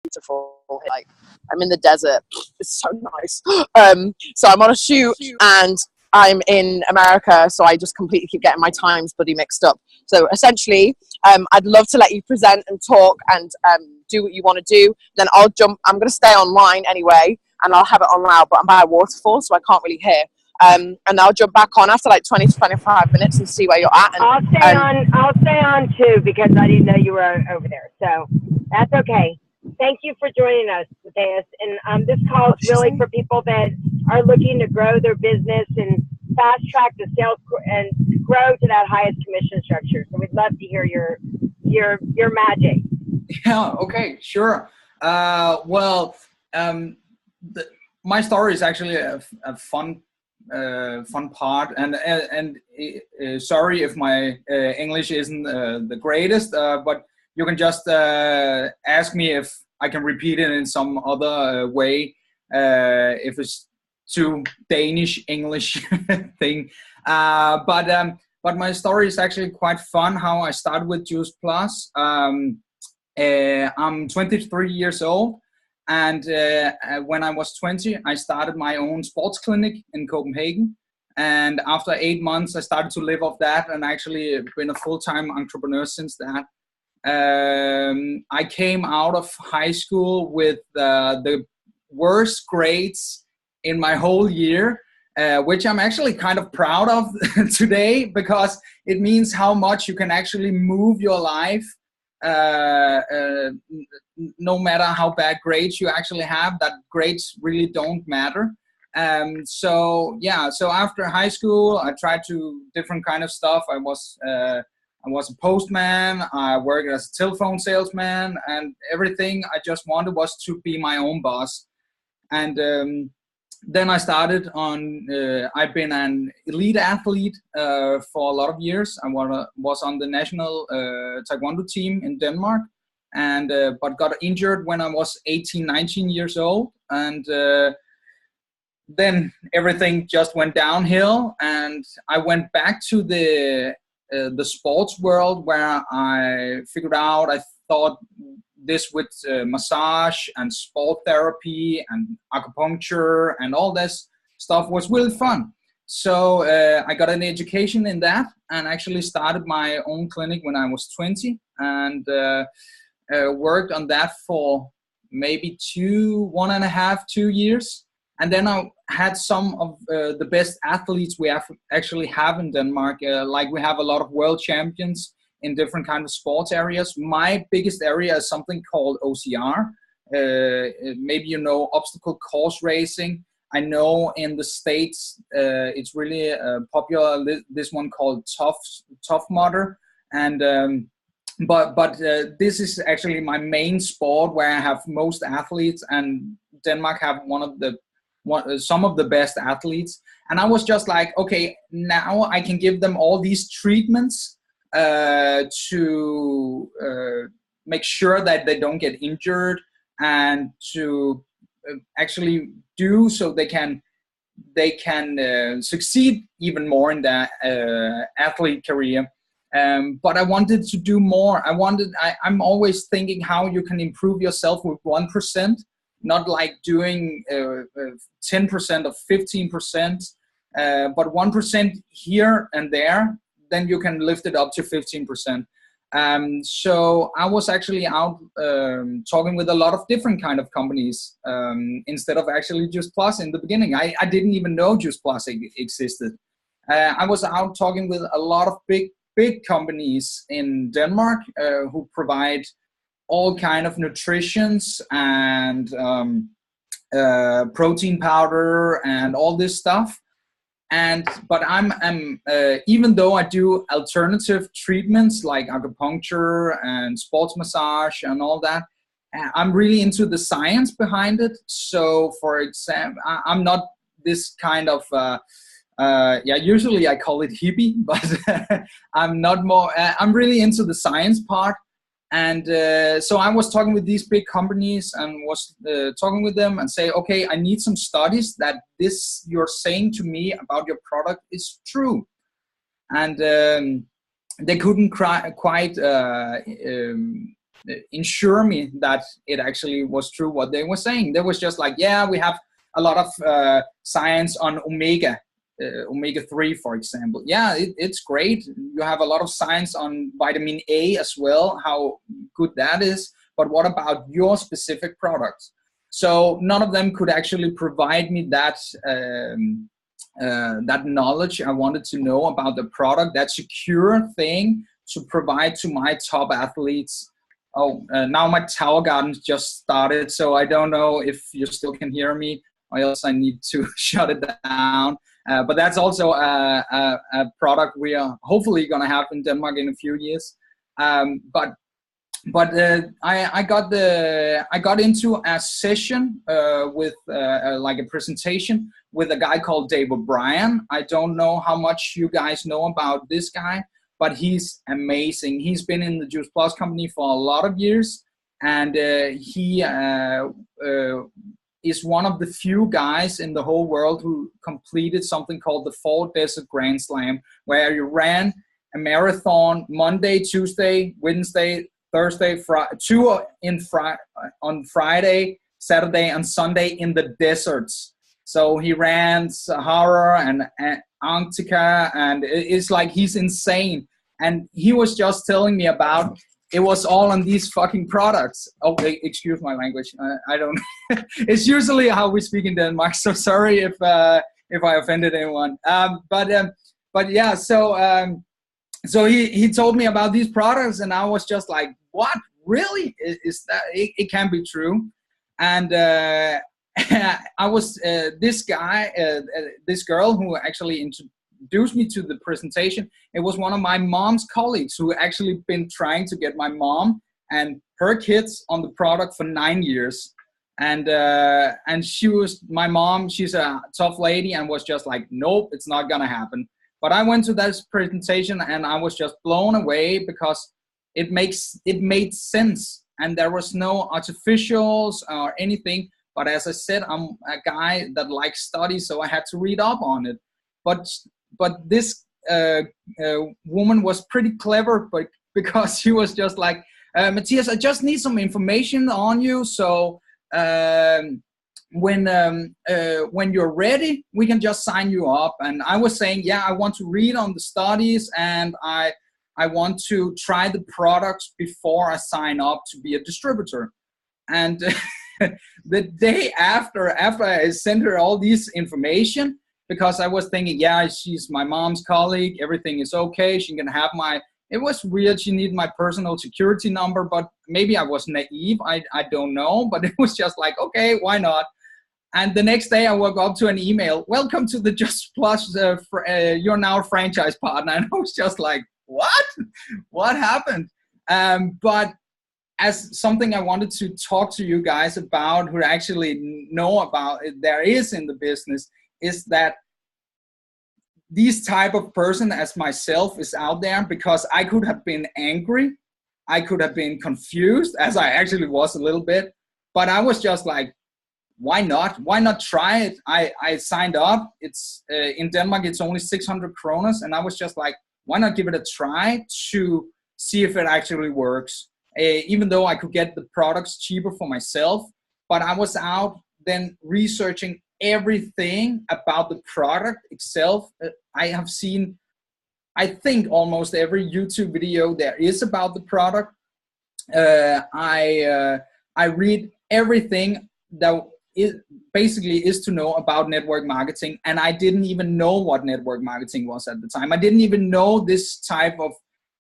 beautiful. Like, I'm in the desert. It's so nice. So I'm on a shoot and I'm in America, so I just completely keep getting my times bloody mixed up. So essentially, I'd love to let you present and talk and do what you want to do. Then I'll jump. I'm going to stay online anyway, and I'll have it on loud, but I'm by a waterfall, so I can't really hear. And I'll jump back on after like 20 to 25 minutes and see where you're at. And, I'll stay on too, because I didn't know you were over there. So that's okay. Thank you for joining us, Mathias. And this call is really for people that are looking to grow their business and fast track the sales and grow to that highest commission structure. So we'd love to hear your magic. Yeah. Okay. Sure. Well, my story is actually a fun part, and sorry if my English isn't the greatest, but you can just ask me if I can repeat it in some other way, if it's too Danish English thing. But my story is actually quite fun. How I started with Juice Plus. I'm 23 years old. And when I was 20, I started my own sports clinic in Copenhagen. And after 8 months, I started to live off that, and actually been a full-time entrepreneur since that. I came out of high school with the worst grades in my whole year, which I'm actually kind of proud of today, because it means how much you can actually move your life. No matter how bad grades you actually have, that grades really don't matter. So after high school, I tried to different kind of stuff. I was a postman. I worked as a telephone salesman, and everything I just wanted was to be my own boss. And then I started on. I've been an elite athlete for a lot of years. I was on the national taekwondo team in Denmark, and but got injured when I was 18, 19 years old, and then everything just went downhill. And I went back to the sports world, where I figured out. I thought this with massage and sport therapy and acupuncture and all this stuff was really fun. So I got an education in that, and actually started my own clinic when I was 20, and worked on that for maybe 2 years. And then I had some of the best athletes we actually have in Denmark. Like, we have a lot of world champions in different kind of sports areas. My biggest area is something called OCR. Maybe you know obstacle course racing. I know in the States it's really popular. This one called Tough Mudder, and but this is actually my main sport, where I have most athletes, and Denmark have some of the best athletes. And I was just like, okay, now I can give them all these treatments to make sure that they don't get injured, and to actually do so they can succeed even more in their athlete career. But I wanted to do more. I'm always thinking how you can improve yourself with 1%, not like doing 10% or 15%, but 1% here and there. Then you can lift it up to 15%. So I was actually out talking with a lot of different kind of companies instead of actually Juice Plus in the beginning. I didn't even know Juice Plus existed. I was out talking with a lot of big companies in Denmark who provide all kind of nutritions and protein powder and all this stuff. But I'm even though I do alternative treatments like acupuncture and sports massage and all that, I'm really into the science behind it. So, for example, I'm not this kind of usually I call it hippie, but I'm not more. I'm really into the science part. And so I was talking with these big companies and was talking with them and say, okay, I need some studies that this you're saying to me about your product is true. And they couldn't quite ensure me that it actually was true what they were saying. They was just like, yeah, we have a lot of science on omega-3, for example. Yeah, it's great. You have a lot of science on vitamin A as well, how good that is. But what about your specific products? So none of them could actually provide me that that knowledge I wanted to know about the product, that secure thing to provide to my top athletes. Oh, now my tower garden just started, so I don't know if you still can hear me, or else I need to shut it down. But that's also a product we are hopefully going to have in Denmark in a few years. But I got into a session with like a presentation with a guy called Dave O'Brien. I don't know how much you guys know about this guy, but he's amazing. He's been in the Juice Plus company for a lot of years, and he is one of the few guys in the whole world who completed something called the 4 Desert Grand Slam, where you ran a marathon Monday, Tuesday, Wednesday, Thursday, on Friday, Saturday, and Sunday in the deserts. So he ran Sahara and Antarctica, and it's like he's insane. And he was just telling me about it was all on these fucking products. Oh, excuse my language. I don't. It's usually how we speak in Denmark. So sorry if I offended anyone. But yeah. So he told me about these products, and I was just like, what? Really? Is that? It can be true. And I was this guy, this girl who actually introduced me to the presentation. It was one of my mom's colleagues who actually been trying to get my mom and her kids on the product for 9 years. And she was, my mom, she's a tough lady, and was just like, nope, it's not gonna happen. But I went to that presentation and I was just blown away because it made sense, and there was no artificials or anything. But as I said, I'm a guy that likes studies, so I had to read up on it. But this woman was pretty clever, but because she was just like, Mathias, I just need some information on you. So when you're ready, we can just sign you up. And I was saying, yeah, I want to read on the studies, and I want to try the products before I sign up to be a distributor. And the day after I sent her all this information, because I was thinking, yeah, she's my mom's colleague, everything is okay, she can have it was weird, she needed my personal security number, but maybe I was naive, I don't know, but it was just like, okay, why not? And the next day I woke up to an email, welcome to the Just Plus, you're now a franchise partner. And I was just like, what happened? But as something I wanted to talk to you guys about, who actually know about it, there is in the business, is that these type of person as myself is out there, because I could have been angry, I could have been confused, as I actually was a little bit, but I was just like, why not? Why not try it? I signed up. It's in Denmark, it's only 600 kroner, and I was just like, why not give it a try to see if it actually works? Even though I could get the products cheaper for myself, but I was out then researching everything about the product itself. I have seen, I think, almost every YouTube video there is about the product. I read everything that basically is to know about network marketing, and I didn't even know what network marketing was at the time. I didn't even know this type of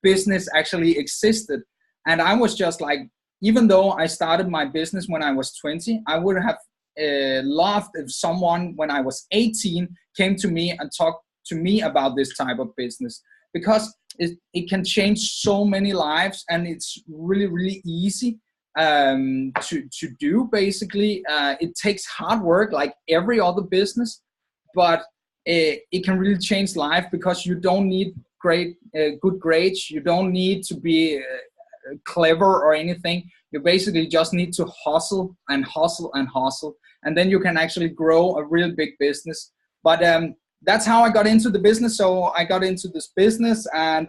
business actually existed. And I was just like, even though I started my business when I was 20, I would have loved if someone when I was 18 came to me and talked to me about this type of business, because it can change so many lives, and it's really, really easy to do. Basically, it takes hard work like every other business, but it can really change life, because you don't need good grades, you don't need to be clever or anything. You basically just need to hustle and hustle and hustle, and then you can actually grow a real big business. But that's how I got into the business. So I got into this business, and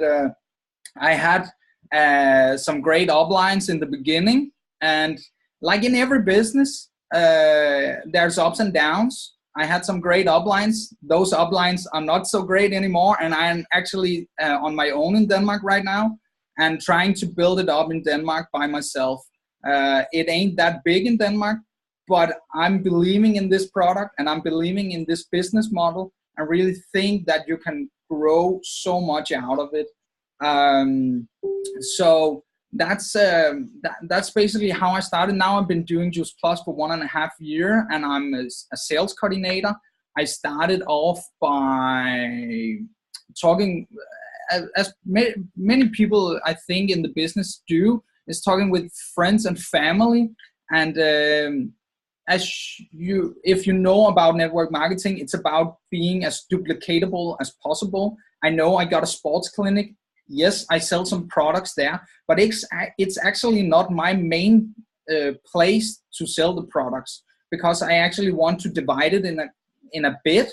I had some great uplines in the beginning. And like in every business, there's ups and downs. I had some great uplines. Those uplines are not so great anymore. And I'm actually on my own in Denmark right now and trying to build it up in Denmark by myself. It ain't that big in Denmark, but I'm believing in this product and I'm believing in this business model. I really think that you can grow so much out of it. So that's basically how I started. Now I've been doing Juice Plus for 1.5 years, and I'm a sales coordinator. I started off by talking, as many people I think in the business do, is talking with friends and family. And if you know about network marketing, it's about being as duplicatable as possible. I know I got a sports clinic. Yes, I sell some products there, but it's actually not my main place to sell the products, because I actually want to divide it in a bit.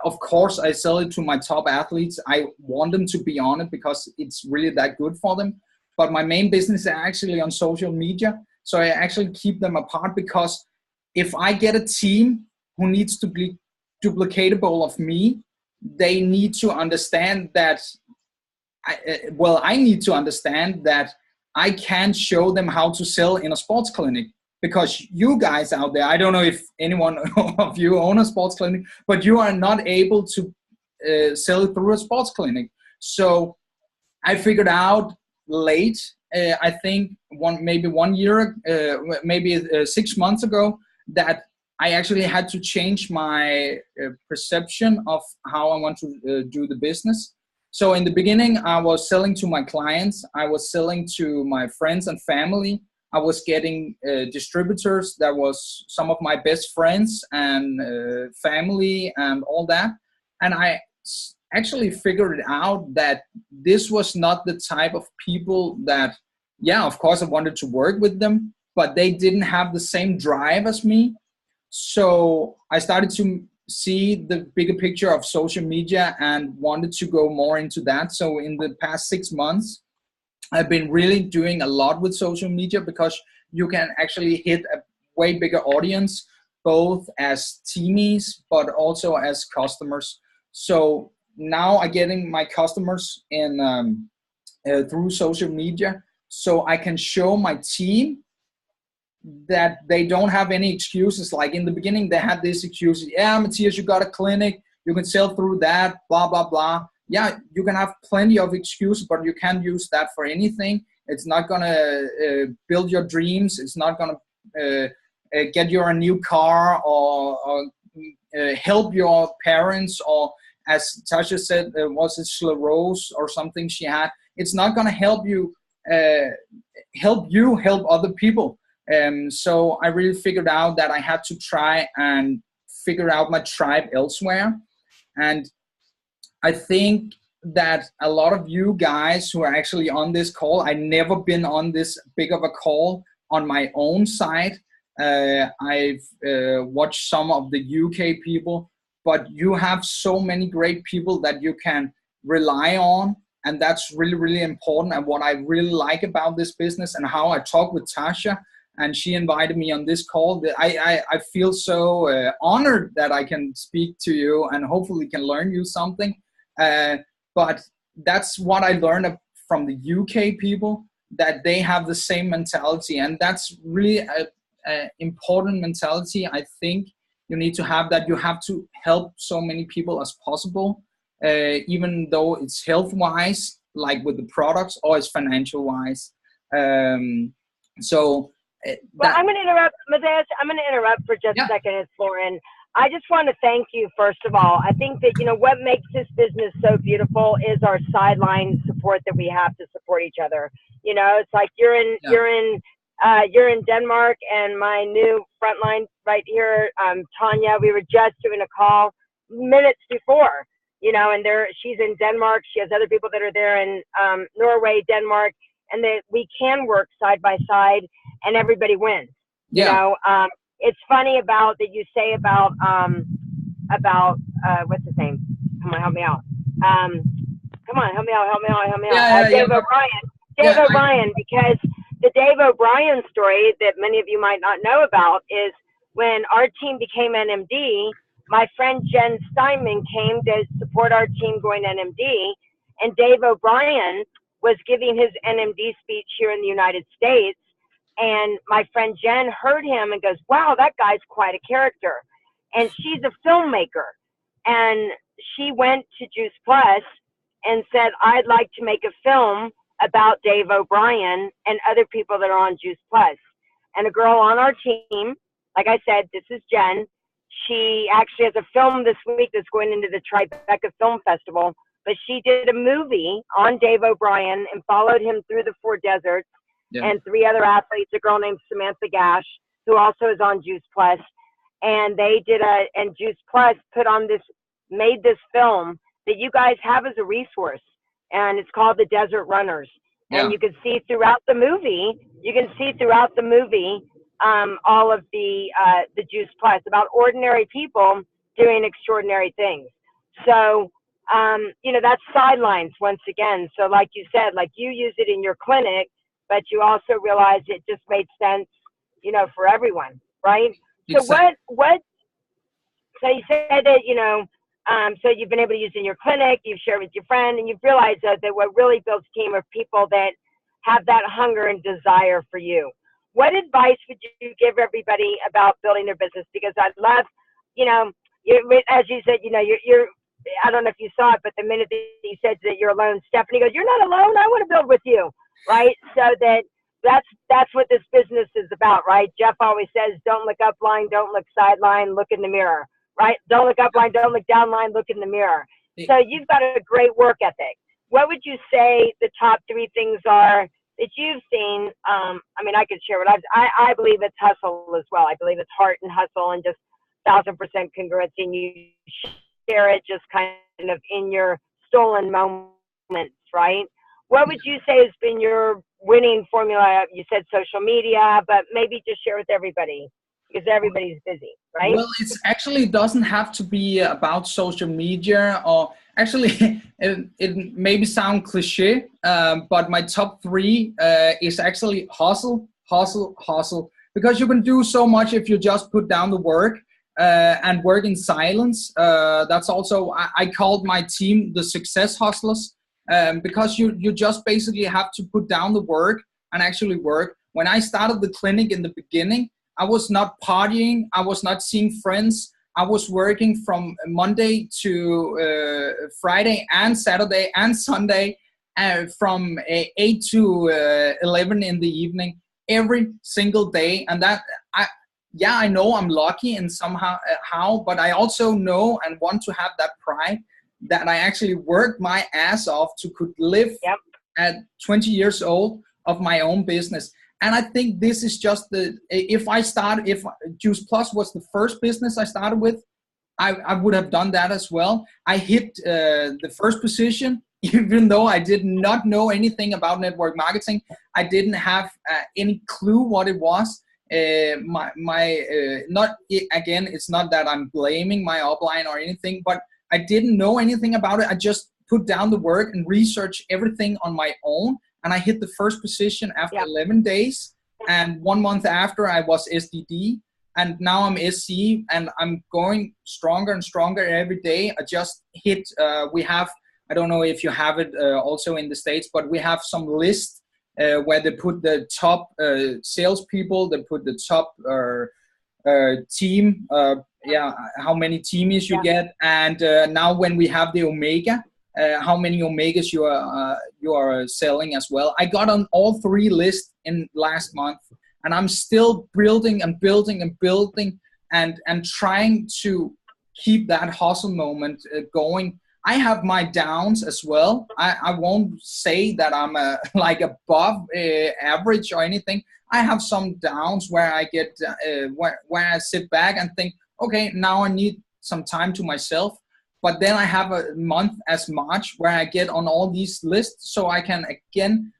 Of course, I sell it to my top athletes. I want them to be on it because it's really that good for them. But my main business is actually on social media. So I actually keep them apart, because if I get a team who needs to be duplicatable of me, they need to understand that I need to understand that I can't show them how to sell in a sports clinic, because you guys out there, I don't know if anyone of you own a sports clinic, but you are not able to sell it through a sports clinic. So I figured out late, I think maybe 1 year, maybe 6 months ago, that I actually had to change my perception of how I want to do the business. So in the beginning, I was selling to my clients. I was selling to my friends and family. I was getting distributors. That was some of my best friends and family and all that. And I actually figured out that this was not the type of people that, yeah, of course I wanted to work with them, but they didn't have the same drive as me. So I started to see the bigger picture of social media and wanted to go more into that. So in the past 6 months, I've been really doing a lot with social media, because you can actually hit a way bigger audience, both as teamies, but also as customers. So now I'm getting my customers in through social media, so I can show my team that they don't have any excuses. Like in the beginning, they had this excuse. Yeah, Mathias, you got a clinic. You can sell through that, blah, blah, blah. Yeah, you can have plenty of excuses, but you can't use that for anything. It's not going to build your dreams. It's not going to get you a new car or help your parents, or as Tasha said, was it sclerose or something she had. It's not going to help you help other people. So I really figured out that I had to try and figure out my tribe elsewhere. And I think that a lot of you guys who are actually on this call, I've never been on this big of a call on my own side. I've watched some of the UK people, but you have so many great people that you can rely on. And that's really, really important. And what I really like about this business and how I talk with Tasha, and she invited me on this call, that I feel so honored that I can speak to you and hopefully can learn you something. But that's what I learned from the UK people, that they have the same mentality. And that's really an important mentality. I think you need to have that. You have to help so many people as possible, even though it's health-wise, like with the products, or it's financial-wise. Well, I'm going to interrupt, Mathias. I'm going to interrupt for just a second. It's Lauren. I just want to thank you, first of all. I think that, you know, what makes this business so beautiful is our sideline support that we have to support each other. You know, it's like you're in Denmark, and my new frontline right here, Tanya, we were just doing a call minutes before, you know, and she's in Denmark. She has other people that are there in Norway, Denmark, and that we can work side by side and everybody wins. You know, it's funny about that you say about what's his name? Come on, help me out. Come on, help me out. Dave O'Brien. Dave O'Brien, because the Dave O'Brien story that many of you might not know about is when our team became NMD, my friend Jen Steinman came to support our team going NMD, and Dave O'Brien was giving his NMD speech here in the United States. And my friend Jen heard him and goes, wow, that guy's quite a character. And she's a filmmaker. And she went to Juice Plus and said, I'd like to make a film about Dave O'Brien and other people that are on Juice Plus. And a girl on our team, like I said, this is Jen. She actually has a film this week that's going into the Tribeca Film Festival. But she did a movie on Dave O'Brien and followed him through the 4 deserts. Yeah. And 3 other athletes, a girl named Samantha Gash, who also is on Juice Plus. And they did and Juice Plus made this film that you guys have as a resource. And it's called The Desert Runners. Yeah. And you can see throughout the movie, all of the Juice Plus about ordinary people doing extraordinary things. So, that's sidelines once again. So like you said, like you use it in your clinic, but you also realize it just made sense, for everyone, right? Exactly. So so you said that, so you've been able to use it in your clinic, you've shared with your friend, and you've realized that what really builds a team are people that have that hunger and desire for you. What advice would you give everybody about building their business? Because I'd love, as you said, you're I don't know if you saw it, but the minute that you said that you're alone, Stephanie goes, you're not alone. I want to build with you. Right. So that's what this business is about. Right. Jeff always says, don't look up line, don't look sideline, look in the mirror. Right. Don't look up line, don't look down line, look in the mirror. So you've got a great work ethic. What would you say the top 3 things are that you've seen? I mean, I could share what I believe it's hustle as well. I believe it's heart and hustle and just 1,000% congruency. And you share it just kind of in your stolen moments, right? What would you say has been your winning formula? You said social media, but maybe just share with everybody because everybody's busy, right? Well, it actually doesn't have to be about social media, or actually it maybe sound cliche, but my top 3 is actually hustle, because you can do so much if you just put down the work. And work in silence. That's also, I called my team the success hustlers, because you just basically have to put down the work and actually work. When I started the clinic in the beginning, I was not partying, I was not seeing friends. I was working from Monday to Friday and Saturday and Sunday, from 8 to 11 in the evening, every single day. And that, I know I'm lucky in somehow, but I also know and want to have that pride that I actually worked my ass off to could live at 20 years old of my own business. And I think this is just if Juice Plus was the first business I started with, I would have done that as well. I hit the first position, even though I did not know anything about network marketing. I didn't have any clue what it was. Again, it's not that I'm blaming my upline or anything, but I didn't know anything about it. I just put down the work and researched everything on my own, and I hit the first position after 11 days, and 1 month after I was SDD, and now I'm SC, and I'm going stronger and stronger every day. I just hit, we have, I don't know if you have it also in the States, but we have some list where they put the top salespeople, they put the top team, how many teamies you get, and now when we have the Omega, how many Omegas you are selling as well. I got on all 3 lists in last month, and I'm still building and trying to keep that hustle moment going. I have my downs as well. I won't say that I'm like above average or anything. I have some downs where I get where I sit back and think, okay, now I need some time to myself. But then I have a month as March where I get on all these lists, so I can again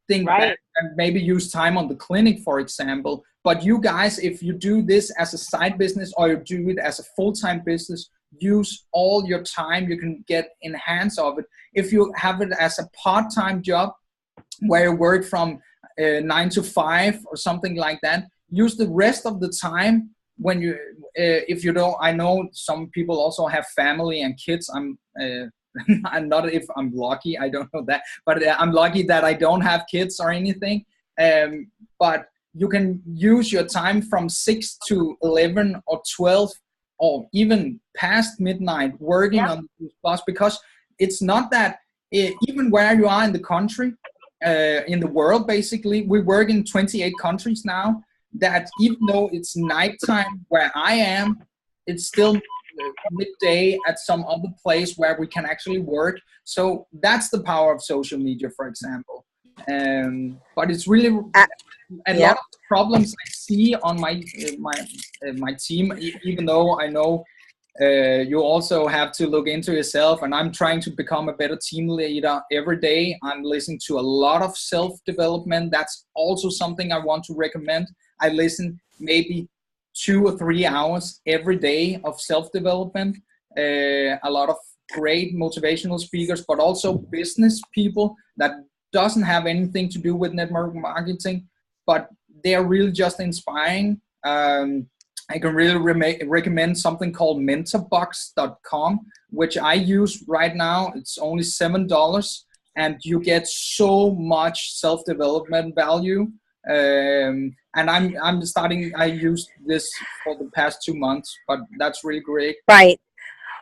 think back and maybe use time on the clinic, for example. But you guys, if you do this as a side business or you do it as a full-time business, use all your time you can get in hands of it. If you have it as a part-time job, where you work from 9 to 5 or something like that. Use the rest of the time when you, if you don't, I know some people also have family and kids. I'm not if I'm lucky, I don't know that, but I'm lucky that I don't have kids or anything. But you can use your time from 6 to 11 or 12 or even past midnight working on the plus, because it's not that even where you are in the country, in the world, basically, we work in 28 countries now, that even though it's nighttime where I am, it's still midday at some other place where we can actually work. So that's the power of social media, for example. But it's really a lot of problems I see on my team, even though I know you also have to look into yourself, and I'm trying to become a better team leader every day. I'm listening to a lot of self-development. That's also something I want to recommend. I listen maybe 2 or 3 hours every day of self-development. A lot of great motivational speakers, but also business people that doesn't have anything to do with network marketing, but they are really just inspiring. I can really recommend something called mentorbox.com, which I use right now. It's only $7, and you get so much self-development value. And I used this for the past 2 months, but that's really great. Right.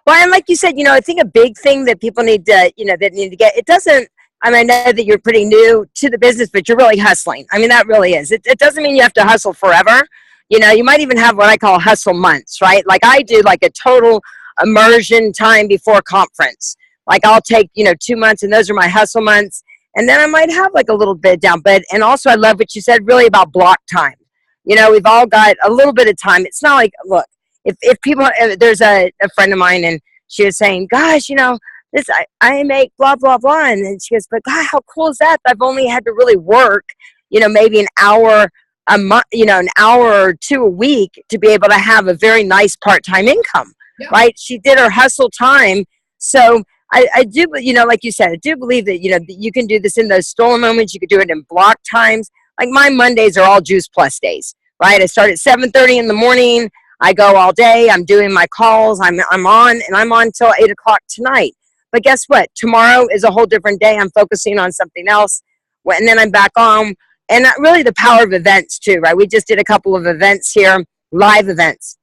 Well, and like you said, you know, I think a big thing that people need to, you know, that need to get, it doesn't, I mean, I know that you're pretty new to the business, but you're really hustling. I mean, that really is. It doesn't mean you have to hustle forever. You know, you might even have what I call hustle months, right? Like I do like a total immersion time before conference. Like I'll take, you know, 2 months, and those are my hustle months. And then I might have like a little bit down. But, and also I love what you said really about block time. You know, we've all got a little bit of time. It's not like, look, if people, there's a friend of mine, and she was saying, gosh, you know, this, I make blah, blah, blah. And then she goes, but God, how cool is that? I've only had to really work, you know, maybe an hour a month, you know, an hour or two a week to be able to have a very nice part-time income, right? She did her hustle time. So I do, you know, like you said, I do believe that, you know, you can do this in those stolen moments. You could do it in block times. Like my Mondays are all Juice Plus days, right? I start at 7:30 in the morning. I go all day. I'm doing my calls. I'm on, and I'm on till 8 o'clock tonight. But guess what? Tomorrow is a whole different day. I'm focusing on something else. And then I'm back on. And really the power of events too, right? We just did a couple of events here, live events.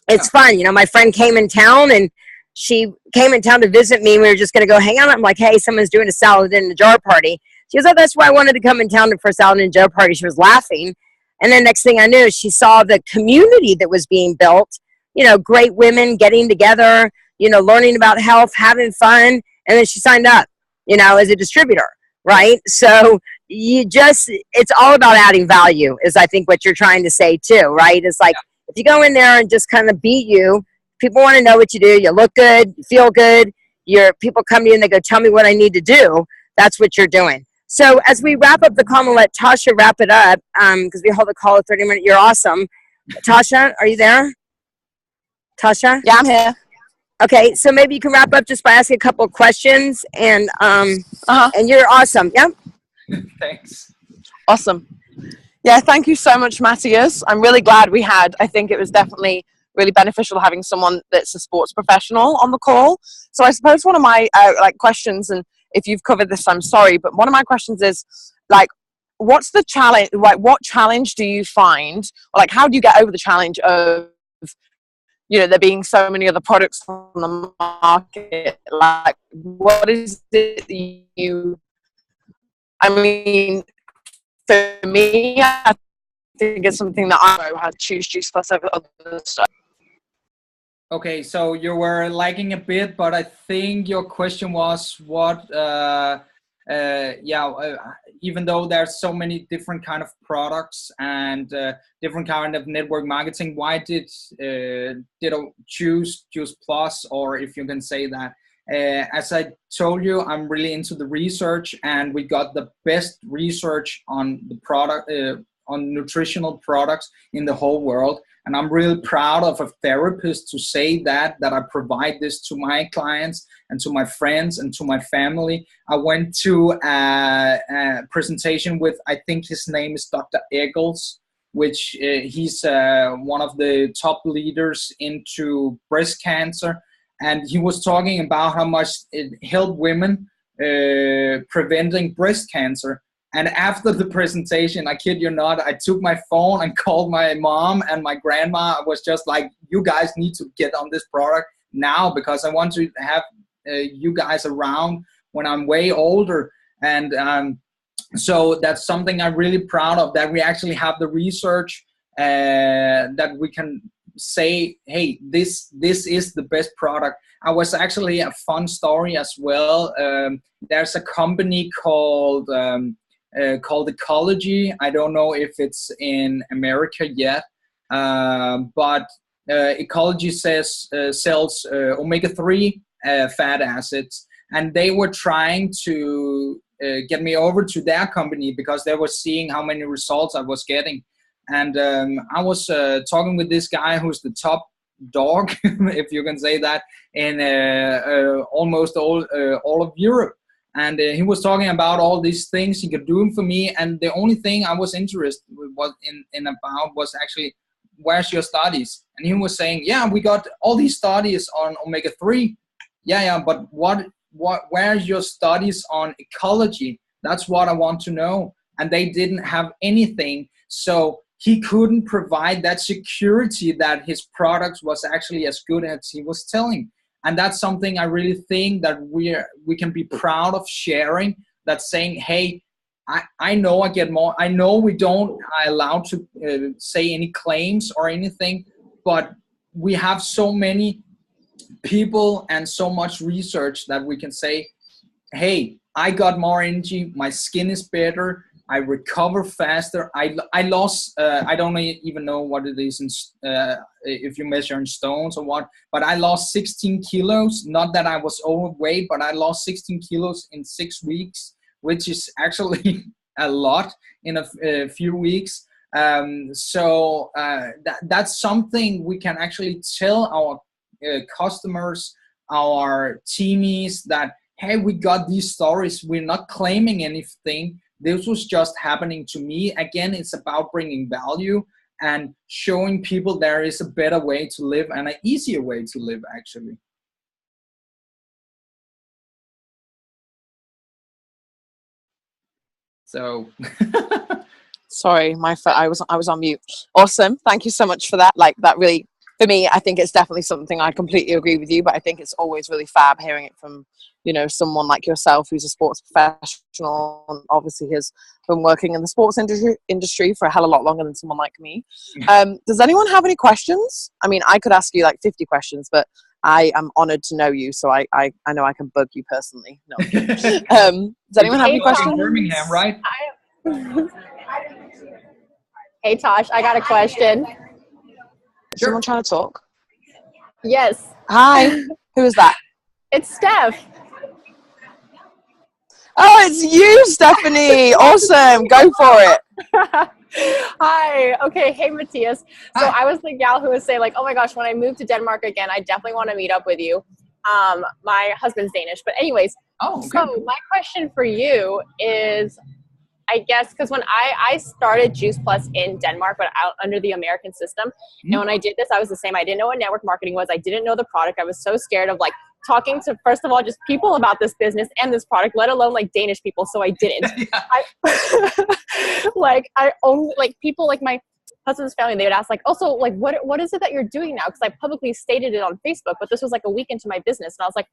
It's fun. You know, my friend came in town, and she came in town to visit me. We were just going to go hang out. I'm like, hey, someone's doing a salad in a jar party. She goes, oh, that's why I wanted to come in town for a salad in a jar party. She was laughing. And then next thing I knew, she saw the community that was being built, you know, great women getting together, you know, learning about health, having fun. And then she signed up, you know, as a distributor, right? So it's all about adding value is I think what you're trying to say too, right? It's like, if you go in there and just kind of beat you, people want to know what you do. You look good, you feel good. People come to you and they go, tell me what I need to do. That's what you're doing. So as we wrap up the call, I'm going to let Tasha wrap it up because we hold the call at 30 minutes. You're awesome. Tasha, are you there? Tasha? Yeah, I'm here. Okay, so maybe you can wrap up just by asking a couple of questions, and and you're awesome. Yep. Thanks. Awesome. Yeah, thank you so much, Mathias. I'm really glad we had. I think it was definitely really beneficial having someone that's a sports professional on the call. So I suppose one of my questions, and if you've covered this, I'm sorry, but one of my questions is like, what's the challenge? Like, what challenge do you find? Or like, how do you get over the challenge of, you know, there being so many other products on the market? Like, what is it I mean, for me, I think it's something that I know how to choose Juice Plus over other stuff. Okay, so you were lagging a bit, but I think your question was what, even though there's so many different kind of products and different kind of network marketing, why did I choose Juice Plus, or if you can say that? As I told you, I'm really into the research, and we got the best research on the product, on nutritional products in the whole world. And I'm really proud of a therapist to say that I provide this to my clients and to my friends and to my family. I went to a presentation with, I think his name is Dr. Eggles, which he's one of the top leaders into breast cancer. And he was talking about how much it helped women preventing breast cancer. And after the presentation, I kid you not, I took my phone and called my mom and my grandma. I was just like, you guys need to get on this product now, because I want to have you guys around when I'm way older. And so that's something I'm really proud of, that we actually have the research that we can say, hey, this is the best product. I was actually a fun story as well. There's a company called Ecology. I don't know if it's in America yet, but Ecology sells omega-3 fat acids, and they were trying to get me over to their company because they were seeing how many results I was getting. And I was talking with this guy who's the top dog, if you can say that, in almost all of Europe. And he was talking about all these things he could do for me. And the only thing I was interested was actually, where's your studies? And he was saying, yeah, we got all these studies on omega-3. Yeah, but where's your studies on ecology? That's what I want to know. And they didn't have anything. So he couldn't provide that security that his products was actually as good as he was telling. And that's something I really think that we can be proud of sharing, that saying, hey, I know I get more. I know we don't allowed to say any claims or anything, but we have so many people and so much research that we can say, hey, I got more energy, my skin is better, I recover faster. I lost, I don't even know what it is if you measure in stones or what, but I lost 16 kilos. Not that I was overweight, but I lost 16 kilos in 6 weeks, which is actually a lot in a few weeks. So that's something we can actually tell our customers, our teamies, that, hey, we got these stories. We're not claiming anything. This was just happening to me. Again, it's about bringing value and showing people there is a better way to live and an easier way to live, actually. So sorry, I was on mute. Awesome. Thank you so much for that. Like, that really, for me, I think it's definitely something, I completely agree with you, but I think it's always really fab hearing it from, you know, someone like yourself who's a sports professional and obviously has been working in the sports industry for a hell of a lot longer than someone like me. Does anyone have any questions? I mean, I could ask you like 50 questions, but I am honored to know you, so I know I can bug you personally. No. Does anyone have any questions? Birmingham, right? Hey, Tosh, I got a question. Is someone trying to talk? Yes. Hi. Who is that? It's Steph. Oh, it's you, Stephanie. Awesome. Go for it. Hi. Okay. Hey, Mathias. So Hi. I was the gal who was saying, like, oh my gosh, when I move to Denmark again, I definitely want to meet up with you. My husband's Danish. But anyways, okay. So my question for you is, I guess, because when I started Juice Plus in Denmark, but out under the American system, and when I did this, I was the same. I didn't know what network marketing was. I didn't know the product. I was so scared of like talking to, first of all, just people about this business and this product, let alone like Danish people. So I didn't. I only, like, people like my husband's family, they would ask like, oh, so like, what is it that you're doing now? Because I publicly stated it on Facebook, but this was like a week into my business, and I was like,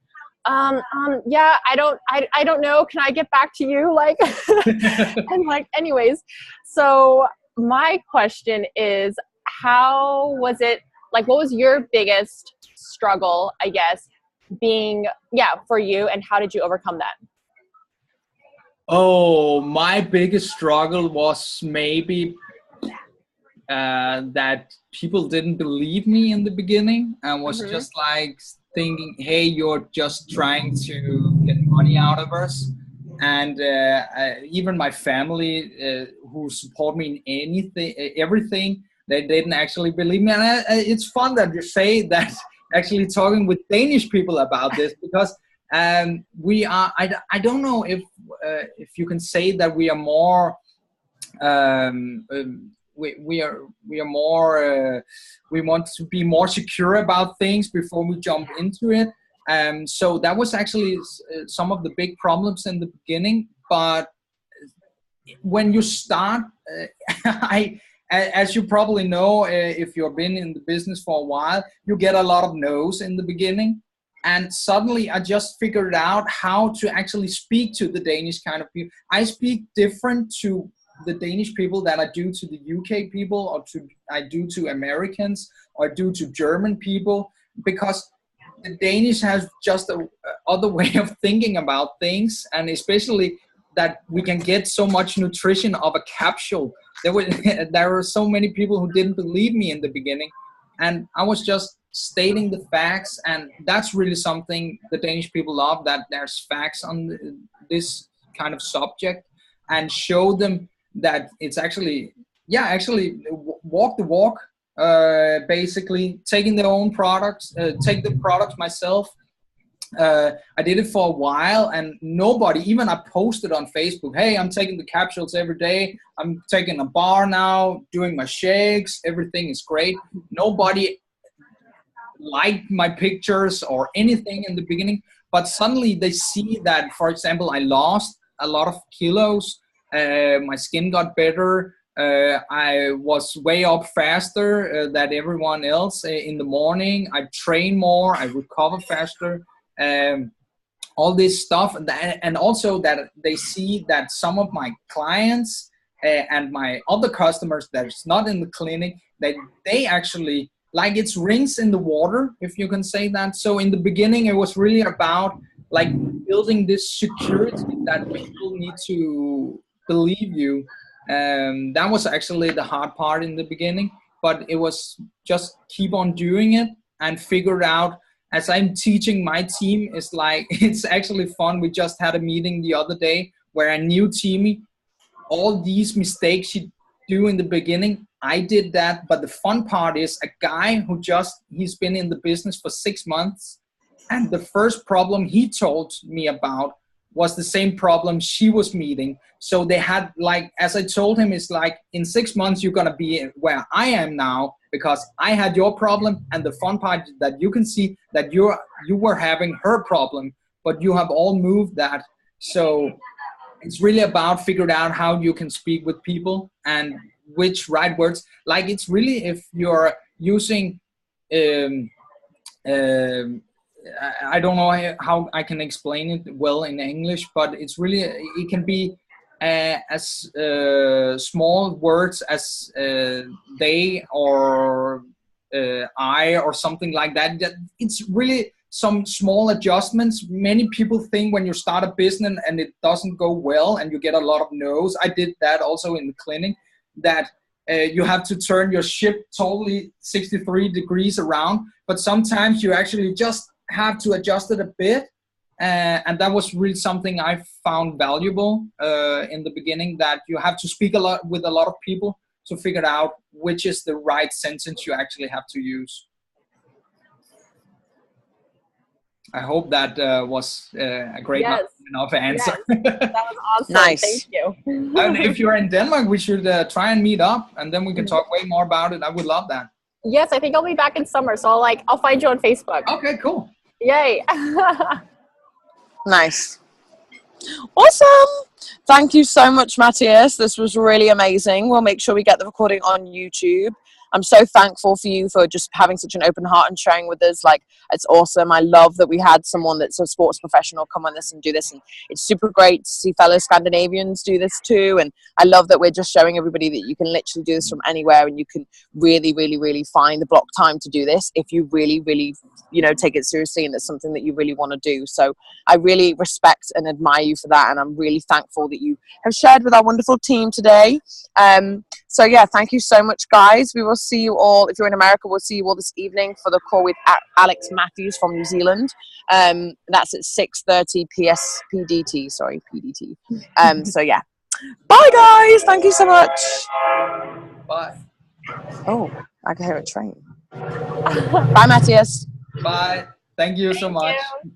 yeah, I don't know. Can I get back to you? Like, and like, anyways, so my question is, how was it, like, what was your biggest struggle, I guess, being, for you, and how did you overcome that? Oh, my biggest struggle was maybe that people didn't believe me in the beginning, and was just like thinking, hey, you're just trying to get money out of us. And even my family, who support me in everything, They didn't actually believe me. And it's fun that you say that, actually talking with Danish people about this, because we are, I don't know if you can say that we are more, we are more, we want to be more secure about things before we jump into it. So that was actually some of the big problems in the beginning. But when you start, as you probably know, if you've been in the business for a while, you get a lot of no's in the beginning. And suddenly I just figured out how to actually speak to the Danish kind of people. I speak different to the Danish people that I do to the UK people, or I do to Americans, or do to German people, because the Danish has just a other way of thinking about things, and especially that we can get so much nutrition of a capsule. There were so many people who didn't believe me in the beginning, and I was just stating the facts, and that's really something the Danish people love, that there's facts on this kind of subject, and show them that it's actually, walk the walk, basically taking their own products, take the products myself. I did it for a while, and nobody, even I posted on Facebook, hey, I'm taking the capsules every day, I'm taking a bar now, doing my shakes, everything is great. Nobody liked my pictures or anything in the beginning, but suddenly they see that, for example, I lost a lot of kilos, my skin got better, I was way up faster than everyone else in the morning, I train more, I recover faster, all this stuff, and also that they see that some of my clients and my other customers that's not in the clinic, that they actually, like, it's rings in the water, if you can say that. So in the beginning it was really about like building this security that people need to believe you. That was actually the hard part in the beginning, but it was just keep on doing it and figure out. As I'm teaching my team, it's like, it's actually fun. We just had a meeting the other day where a new teamie, all these mistakes you do in the beginning, I did that. But the fun part is a guy who he's been in the business for 6 months. And the first problem he told me about was the same problem she was meeting. So they had, like, as I told him, it's like, in 6 months, you're going to be where I am now, because I had your problem. And the fun part that you can see that you were having her problem, but you have all moved that. So it's really about figuring out how you can speak with people and which right words. Like, it's really, if you're using, I don't know how I can explain it well in English, but it's really, it can be as small words as they or I or something like that. It's really some small adjustments. Many people think when you start a business and it doesn't go well and you get a lot of no's, I did that also in the clinic, that you have to turn your ship totally 63 degrees around, but sometimes you actually just have to adjust it a bit, and that was really something I found valuable in the beginning, that you have to speak a lot with a lot of people to figure out which is the right sentence you actually have to use. I hope that was a great enough answer. Yes. That was awesome. Nice. Thank you. And if you're in Denmark, we should try and meet up, and then we can talk way more about it. I would love that. Yes, I think I'll be back in summer, so I'll find you on Facebook. Okay, cool. Yay. Nice. Awesome. Thank you so much, Mathias. This was really amazing. We'll make sure we get the recording on YouTube. I'm so thankful for you for just having such an open heart and sharing with us. Like, it's awesome. I love that we had someone that's a sports professional come on this and do this. And it's super great to see fellow Scandinavians do this too. And I love that we're just showing everybody that you can literally do this from anywhere, and you can really, really, really find the block time to do this if you really, really, take it seriously and it's something that you really want to do. So I really respect and admire you for that. And I'm really thankful that you have shared with our wonderful team today. So yeah, thank you so much, guys. We will see you all, if you're in America, we'll see you all this evening for the call with Alex Matthews from New Zealand. That's at 6:30 PDT. So yeah. Bye, guys. Thank you so much. Bye. Oh, I can hear a train. Bye, Mathias. Bye. Thank you so much. You.